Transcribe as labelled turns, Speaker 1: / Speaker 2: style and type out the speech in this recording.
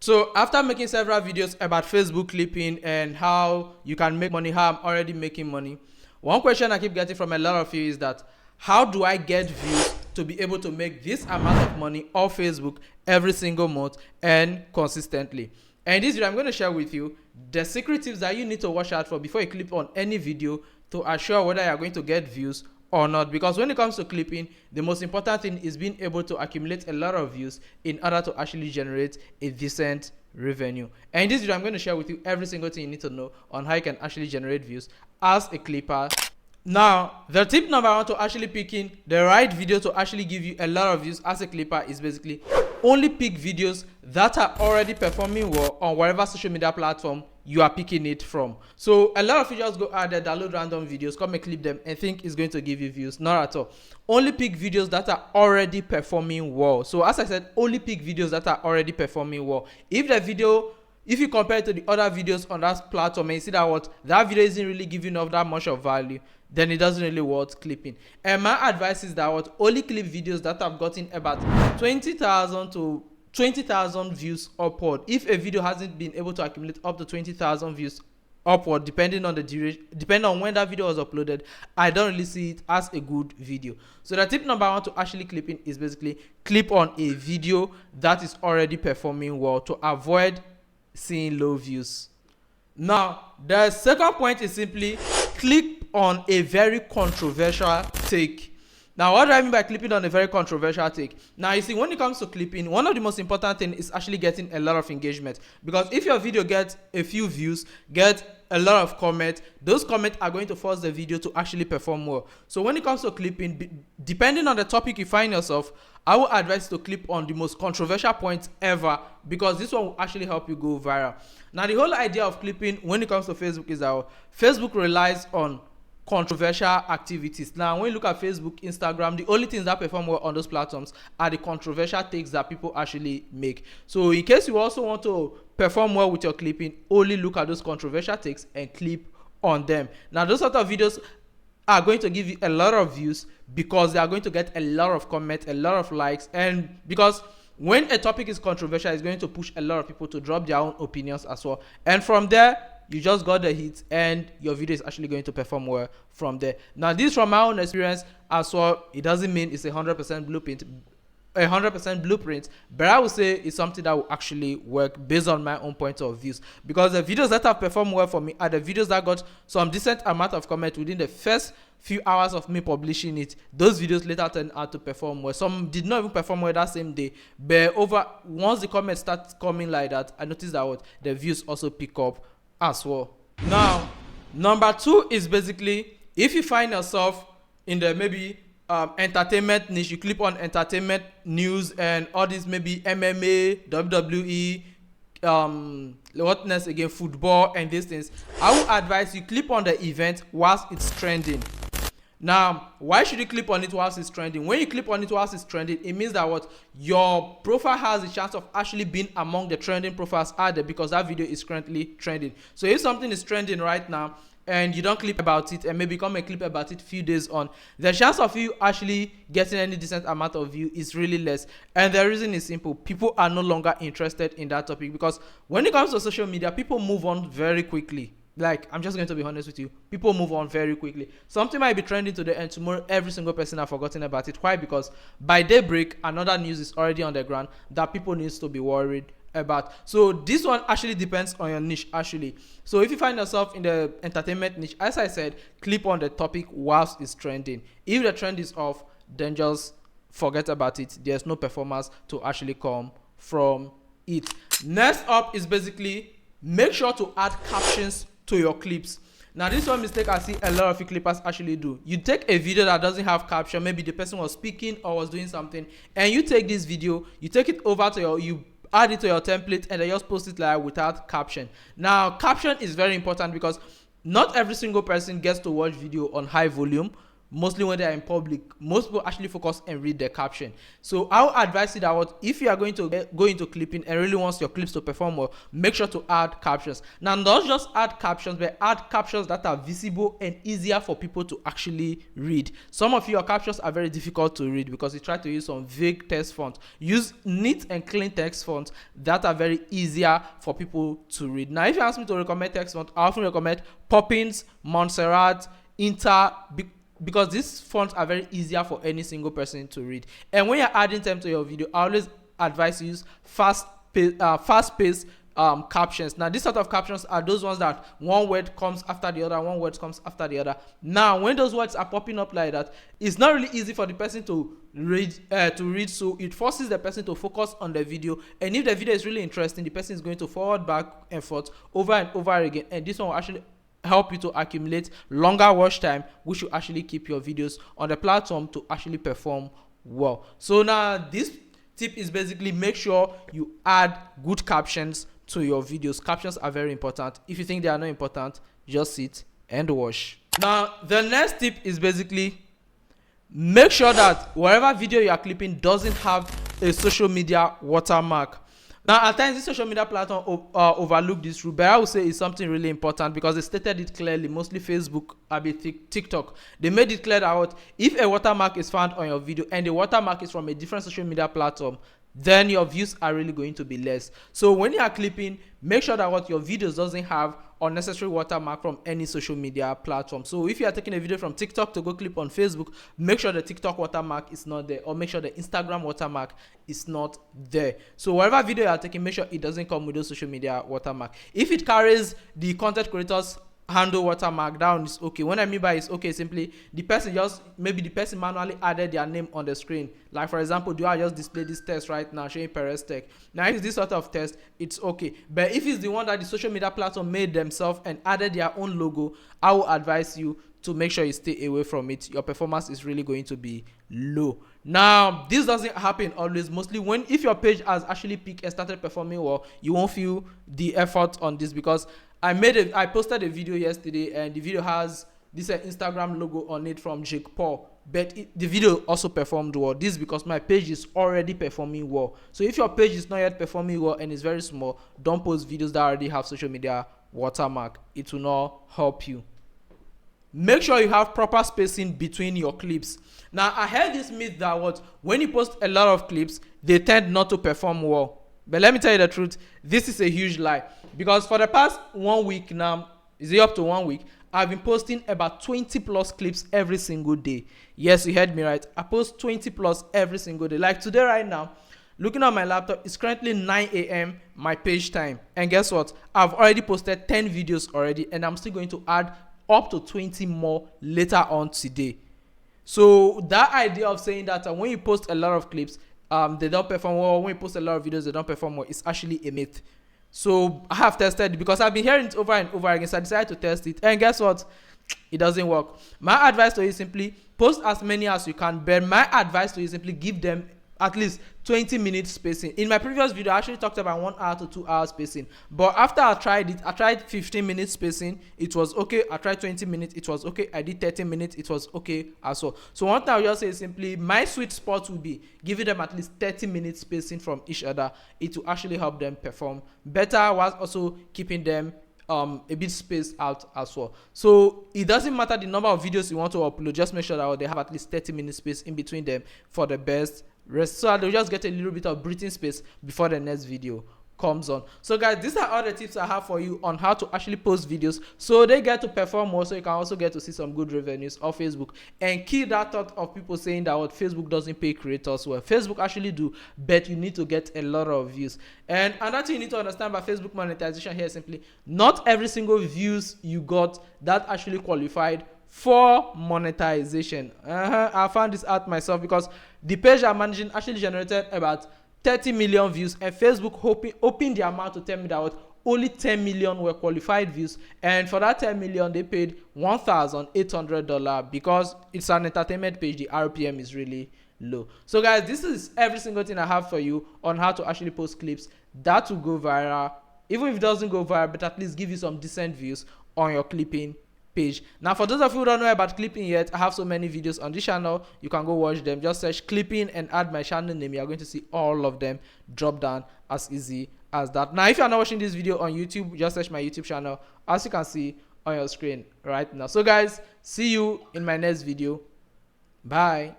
Speaker 1: So after making several videos about Facebook clipping and how you can make money, how I'm already making money, one question I keep getting from a lot of you is that how do I get views to be able to make this amount of money off Facebook every single month and consistently? And this video I'm going to share with you the secret tips that you need to watch out for before you clip on any video to assure whether you're going to get views or not. Because when it comes to clipping, the most important thing is being able to accumulate a lot of views in order to actually generate a decent revenue. And in this video I'm going to share with you every single thing you need to know on how you can actually generate views as a clipper. Now, the tip number one to actually picking the right video to actually give you a lot of views as a clipper is basically only pick videos that are already performing well on whatever social media platform you are picking it from. So a lot of you just go out there, download random videos, come and clip them and think it's going to give you views. Not at all. Only pick videos that are already performing well. So as I said, only pick videos that are already performing well. If you compare it to the other videos on that platform and you see that that video isn't really giving off that much of value, then it doesn't really worth clipping. And my advice is that only clip videos that have gotten about 20,000 to 20,000 views upward. If a video hasn't been able to accumulate up to 20,000 views upward, depending on the duration, depending on when that video was uploaded, I don't really see it as a good video. So the tip number one to actually clipping is basically clip on a video that is already performing well to avoid seeing low views. Now, the second point is simply click on a very controversial take. Now, what do I mean by clipping on a very controversial take? Now, you see, when it comes to clipping, one of the most important things is actually getting a lot of engagement. Because if your video gets a few views, get a lot of comments, those comments are going to force the video to actually perform well. So when it comes to clipping, depending on the topic you find yourself, I would advise to clip on the most controversial points ever, because this one will actually help you go viral. Now, the whole idea of clipping when it comes to Facebook is that Facebook relies on controversial activities. Now, when you look at Facebook, Instagram, the only things that perform well on those platforms are the controversial takes that people actually make. So in case you also want to perform well with your clipping, only look at those controversial takes and clip on them. Now, those sort of videos are going to give you a lot of views because they are going to get a lot of comments, a lot of likes, and because when a topic is controversial, it's going to push a lot of people to drop their own opinions as well. And from there, you just got the hit and your video is actually going to perform well from there. Now, this from my own experience as well, it doesn't mean it's 100% blueprint, but I would say it's something that will actually work based on my own point of views, because the videos that have performed well for me are the videos that got some decent amount of comment within the first few hours of me publishing it. Those videos later turned out to perform well. Some did not even perform well that same day, but once the comments start coming like that, I noticed that the views also pick up as well. Now, number two is basically if you find yourself in the maybe entertainment niche, you clip on entertainment news and all these maybe MMA, WWE, what next again, football and these things, I would advise you clip on the event whilst it's trending. Now, why should you clip on it whilst it's trending? When you clip on it whilst it's trending, it means that your profile has a chance of actually being among the trending profiles out there, because that video is currently trending. So if something is trending right now and you don't clip about it and maybe come and clip about it a few days on, the chance of you actually getting any decent amount of view is really less. And the reason is simple: people are no longer interested in that topic, because when it comes to social media, people move on very quickly. Like, I'm just going to be honest with you, people move on very quickly. Something might be trending today and tomorrow every single person has forgotten about it. Why? Because by daybreak another news is already on the ground that people needs to be worried about. So this one actually depends on your niche actually. So if you find yourself in the entertainment niche, as I said, clip on the topic whilst it's trending. If the trend is off, then just forget about it. There's no performance to actually come from it. Next up is basically make sure to add captions to your clips. Now, this one mistake I see a lot of you clippers actually do. You take a video that doesn't have caption, maybe the person was speaking or was doing something, and you take this video, you take it over to you add it to your template and then just post it like without caption. Now, caption is very important because not every single person gets to watch video on high volume. mostly when they are in public, most people actually focus and read the caption. So I would advise you that what if you are going to go into clipping and really wants your clips to perform well, make sure to add captions. Now not just add captions, but add captions that are visible and easier for people to actually read. Some of your captions are very difficult to read because you try to use some vague text font. Use neat and clean text fonts that are very easier for people to read. Now if you ask me to recommend text font, I often recommend Poppins, Montserrat, Inter, because these fonts are very easier for any single person to read. And when you're adding them to your video, I always advise you use fast-paced captions. Now these sort of captions are those ones that one word comes after the other, one word comes after the other. Now when those words are popping up like that, it's not really easy for the person to read, so it forces the person to focus on the video. And if the video is really interesting, the person is going to forward, back and forth over and over again, and this one will actually help you to accumulate longer watch time, which will actually keep your videos on the platform to actually perform well. So now this tip is basically make sure you add good captions to your videos. Captions are very important. If you think they are not important, just sit and watch. Now the next tip is basically make sure that whatever video you are clipping doesn't have a social media watermark. Now at times this social media platform overlook this rule, but I would say it's something really important because they stated it clearly, mostly Facebook, TikTok. They made it clear that what if a watermark is found on your video and the watermark is from a different social media platform, then your views are really going to be less. So when you are clipping, make sure that what your videos doesn't have unnecessary watermark from any social media platform. So if you are taking a video from TikTok to go clip on Facebook, make sure the TikTok watermark is not there, or make sure the Instagram watermark is not there. So whatever video you are taking, make sure it doesn't come with those social media watermark. If it carries the content creators handle watermark, down is okay. When I mean by it's okay, simply the person maybe the person manually added their name on the screen. Like for example, do I just display this text right now showing Perez Tech? Now if it's this sort of text, it's okay. But if it's the one that the social media platform made themselves and added their own logo, I will advise you to make sure you stay away from it. Your performance is really going to be low. Now this doesn't happen always. Mostly when if your page has actually peaked and started performing well, you won't feel the effort on this, because I posted a video yesterday and the video has this Instagram logo on it from Jake Paul, but the video also performed well. This is because my page is already performing well. So if your page is not yet performing well and is very small, don't post videos that already have social media watermark. It will not help you. Make sure you have proper spacing between your clips. Now I heard this myth that when you post a lot of clips, they tend not to perform well. But let me tell you the truth, this is a huge lie. Because for the past 1 week now, is it up to 1 week, I've been posting about 20 plus clips every single day. Yes, you heard me right. I post 20 plus every single day. Like today right now, looking at my laptop, it's currently 9 a.m. my page time. And guess what? I've already posted 10 videos already, and I'm still going to add up to 20 more later on today. So that idea of saying that when you post a lot of clips, they don't perform well, when you post a lot of videos, they don't perform well, it's actually a myth. So I have tested it because I've been hearing it over and over again. So I decided to test it, and guess what? It doesn't work. My advice to you is simply post as many as you can, but my advice to you is simply give them at least 20 minutes spacing. In my previous video, I actually talked about 1 hour to 2 hours spacing. But after I tried it, I tried 15 minutes spacing. It was okay. I tried 20 minutes. It was okay. I did 30 minutes. It was okay as well. So one thing I'll just say is simply my sweet spot will be giving them at least 30 minutes spacing from each other. It will actually help them perform better whilst also keeping them a bit spaced out as well. So it doesn't matter the number of videos you want to upload, just make sure that they have at least 30 minutes space in between them for the best rest, so they'll just get a little bit of breathing space before the next video comes on. So guys, these are all the tips I have for you on how to actually post videos so they get to perform more, so you can also get to see some good revenues off Facebook, and kill that thought of people saying that Facebook doesn't pay creators well. Facebook actually do, but you need to get a lot of views. And another thing you need to understand about Facebook monetization here is simply not every single views you got that actually qualified for monetization. I found this out myself because the page I'm managing actually generated about 30 million views, and Facebook opened their mouth to tell me that only 10 million were qualified views, and for that 10 million they paid $1,800 because it's an entertainment page. The RPM is really low. So guys, this is every single thing I have for you on how to actually post clips that will go viral, even if it doesn't go viral, but at least give you some decent views on your clipping page. Now for those of you who don't know about clipping yet, I have so many videos on this channel. You can go watch them. Just search clipping and add my channel name. You are going to see all of them drop down as easy as that. Now if you are not watching this video on YouTube, just search my YouTube channel as you can see on your screen right now. So guys, see you in my next video. Bye.